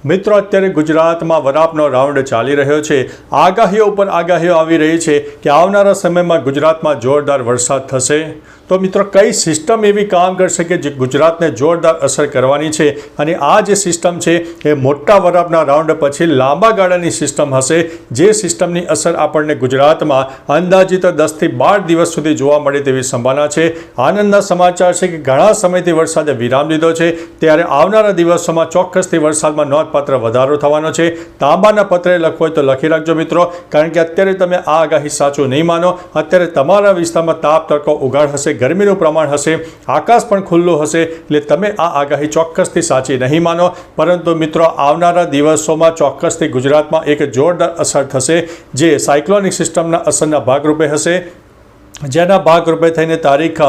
મિત્રો અત્યારે ગુજરાતમાં વરાપનો રાઉન્ડ ચાલી રહ્યો છે। આગાહીઓ ઉપર આગાહીઓ આવી રહી છે કે આવનારા સમયમાં ગુજરાતમાં જોરદાર વરસાદ થશે। તો મિત્રો કઈ સિસ્ટમ એવી કામ કરશે કે જે ગુજરાતને જોરદાર અસર કરવાની છે અને આ જે સિસ્ટમ છે એ મોટા વરાપના રાઉન્ડ પછી લાંબા ગાળાની સિસ્ટમ હશે, જે સિસ્ટમની અસર આપણને ગુજરાતમાં અંદાજિત 10 થી 12 દિવસ સુધી જોવા મળે તેવી સંભાવના છે। આનંદના સમાચાર છે કે ઘણા સમયથી વરસાદે વિરામ લીધો છે, ત્યારે આવનારા દિવસોમાં ચોક્કસથી વરસાદમાં નોંધપાત્ર વધારો થવાનો છે। તાંબાના પત્રે લખવું હોય તો લખી રાખજો મિત્રો, કારણ કે અત્યારે તમે આ આગાહી સાચું નહીં માનો। અત્યારે તમારા વિસ્તારમાં તાપ તડકો ઉગાડ હશે, ગરમીનું પ્રમાણ હશે, આકાશ પણ ખુલ્લું હશે, એટલે તમે આ આગાહી ચોક્કસથી સાચી નહીં માનો। પરંતુ મિત્રો આવનારા દિવસોમાં ચોક્કસથી ગુજરાતમાં એક જોરદાર અસર થશે, જે સાયક્લોનિક સિસ્ટમના અસરના ભાગરૂપે હશે, જેના ભાગરૂપે થઈને તારીખ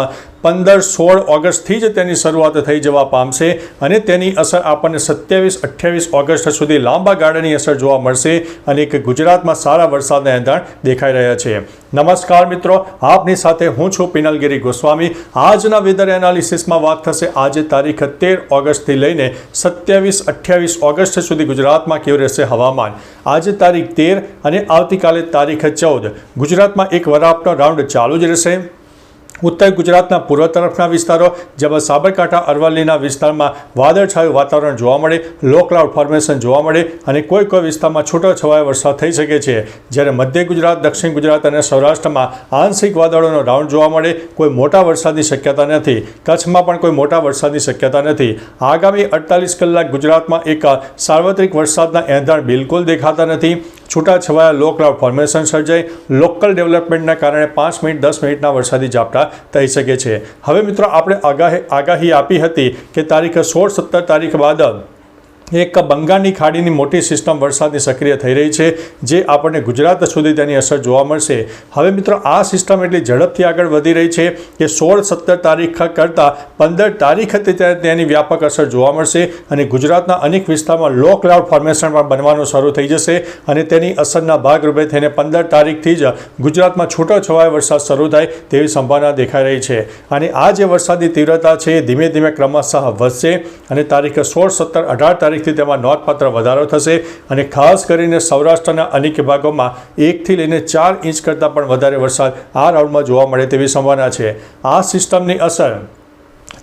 15-16 ઓગસ્ટથી જ તેની શરૂઆત થઈ જવા પામશે અને તેની અસર આપણને 27-28 ઓગસ્ટ સુધી લાંબા ગાળાની અસર જોવા મળશે અને એક ગુજરાતમાં સારા વરસાદના એંધાણ દેખાઈ રહ્યા છે। નમસ્કાર મિત્રો, આપની સાથે હું છું પિનલગીરી ગોસ્વામી। આજના વેધર એનાલિસિસમાં વાત થશે આજે તારીખ 13 ઓગસ્ટથી લઈને 27-28 ઓગસ્ટ સુધી ગુજરાતમાં કેવું રહેશે હવામાન। આજે તારીખ 13 અને આવતીકાલે તારીખ 14 ગુજરાતમાં એક વરાપનો રાઉન્ડ ચાલુ જ રહેશે। ઉત્તર ગુજરાતના પૂર્વ તરફના વિસ્તારો જેમાં સાબરકાંઠા અરવલ્લીના વિસ્તારમાં વાદળછાયું વાતાવરણ જોવા મળે, લો ક્લાઉડ ફોર્મેશન જોવા મળે અને કોઈ વિસ્તારમાં છૂટોછવાયો વરસાદ થઈ શકે છે, જ્યારે મધ્ય ગુજરાત, દક્ષિણ ગુજરાત અને સૌરાષ્ટ્રમાં આંશિક વાદળોનો રાઉન્ડ જોવા મળે। કોઈ મોટા વરસાદની શક્યતા નથી, કચ્છમાં પણ કોઈ મોટા વરસાદની શક્યતા નથી। આગામી 48 કલાક ગુજરાતમાં એક સાર્વત્રિક વરસાદના એંધાણ બિલકુલ દેખાતા નથી। છૂટાછવાયા લો ક્લાઉડ ફોર્મેશન સર્જાઈ લોકલ ડેવલપમેન્ટના કારણે 5 મિનિટ 10 મિનિટના વરસાદી ઝાપટા થઈ શકે છે। હવે મિત્રો આપણે આગાહી આપી હતી કે તારીખ 16-17 તારીખ બાદ એક બંગાળની ખાડીની મોટી સિસ્ટમ વરસાદની સક્રિય થઈ રહી છે, જે આપણને ગુજરાત સુધી તેની અસર જોવા મળશે। હવે મિત્રો આ સિસ્ટમ એટલી ઝડપથી આગળ વધી રહી છે કે 16-17 તારીખ કરતાં 15 તારીખ તેની વ્યાપક અસર જોવા મળશે અને ગુજરાતના અનેક વિસ્તારમાં લો ક્લાઉડ ફોર્મેશન પણ બનવાનું શરૂ થઈ જશે અને તેની અસરના ભાગરૂપે થઈને 15 તારીખથી જ ગુજરાતમાં છૂટોછવાયો વરસાદ શરૂ થાય તેવી સંભાવના દેખાઈ રહી છે અને આ જે વરસાદની તીવ્રતા છે એ ધીમે ધીમે ક્રમશઃ વધશે અને તારીખ 16-17-18 તારીખ તેમાં નોંધપાત્ર વધારો થશે અને ખાસ કરીને સૌરાષ્ટ્રના અનેક ભાગોમાં 1 થી લઈને 4 ઇંચ કરતાં પણ વધારે વરસાદ આ રાઉન્ડમાં જોવા મળે તેવી સંભાવના છે। આ સિસ્ટમની અસર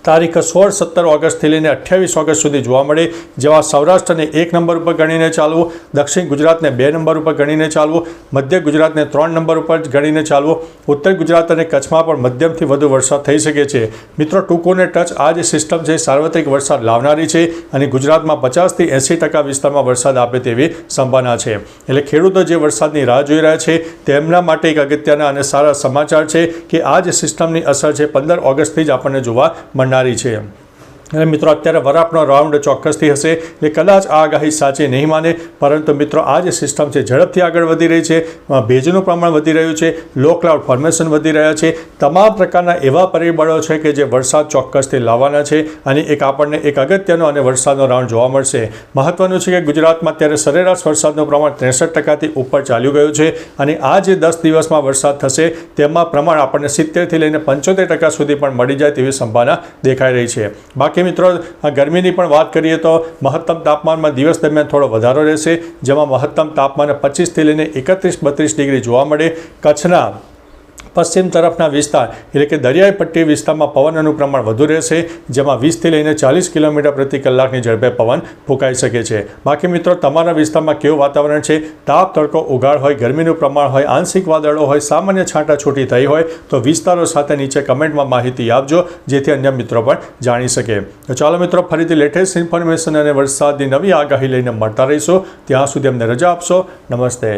તારીખ 16-17 ઓગસ્ટથી લઈને 28 ઓગસ્ટ સુધી જોવા મળે, જેમાં સૌરાષ્ટ્રને 1 નંબર ઉપર ગણીને ચાલવું, દક્ષિણ ગુજરાતને 2 નંબર ઉપર ગણીને ચાલવું, મધ્ય ગુજરાતને 3 નંબર ઉપર ગણીને ચાલવું, ઉત્તર ગુજરાત અને કચ્છમાં પણ મધ્યમથી વધુ વરસાદ થઈ શકે છે। મિત્રો ટૂંકોને ટચ આ જે સિસ્ટમ છે સાર્વત્રિક વરસાદ લાવનારી છે અને ગુજરાતમાં 50 થી 80% વિસ્તારમાં વરસાદ આપે તેવી સંભાવના છે। એટલે ખેડૂતો જે વરસાદની રાહ જોઈ રહ્યા છે તેમના માટે એક અગત્યના અને સારા સમાચાર છે કે આ જે સિસ્ટમની અસર છે 15 ઓગસ્ટથી જ આપણને જોવા મળનારી છે। અને મિત્રો અત્યારે વરાપનો રાઉન્ડ ચોક્કસથી હશે, એટલે કદાચ આ આગાહી સાચી નહીં માને, પરંતુ મિત્રો આ જે સિસ્ટમ છે ઝડપથી આગળ વધી રહી છે, ભેજનું પ્રમાણ વધી રહ્યું છે, લો ક્લાઉડ ફોર્મેશન વધી રહ્યા છે, તમામ પ્રકારના એવા પરિબળો છે કે જે વરસાદ ચોક્કસથી લાવવાના છે અને એક આપણને એક અગત્યનો અને વરસાદનો રાઉન્ડ જોવા મળશે। મહત્વનું છે કે ગુજરાતમાં અત્યારે સરેરાશ વરસાદનું પ્રમાણ 63%થી ઉપર ચાલ્યું ગયું છે અને આ જે 10 દિવસમાં વરસાદ થશે તેમાં પ્રમાણ આપણને 70 થી લઈને 75% સુધી પણ મળી જાય તેવી સંભાવના દેખાઈ રહી છે। બાકી મિત્રો ગરમીની પણ વાત કરીએ તો મહત્તમ તાપમાનમાં દિવસ દરમિયાન થોડો વધારો રહેશે, જેમાં મહત્તમ તાપમાન 25 થી લઈને 31-32 ડિગ્રી જોવા મળે। કચ્છના પશ્ચિમ તરફના વિસ્તાર એટલે કે દરિયાઈ પટ્ટી વિસ્તારમાં પવનનું પ્રમાણ વધુ રહેશે, જેમાં 20 થી લઈને 40 કિલોમીટર પ્રતિ કલાકની ઝડપે પવન ફૂંકાઈ શકે છે। બાકી મિત્રો તમારા વિસ્તારમાં કેવું વાતાવરણ છે, તાપ તડકો ઉગાડ હોય, ગરમીનું પ્રમાણ હોય, આંશિક વાદળો હોય, સામાન્ય છાંટાછૂટી થઈ હોય તો વિસ્તારો સાથે નીચે કમેન્ટમાં માહિતી આપજો, જેથી અન્ય મિત્રો પણ જાણી શકે। તો ચાલો મિત્રો ફરીથી લેટેસ્ટ ઇન્ફોર્મેશન અને વરસાદની નવી આગાહી લઈને મળતા રહીશું। ત્યાં સુધી અમને રજા આપશો। નમસ્તે।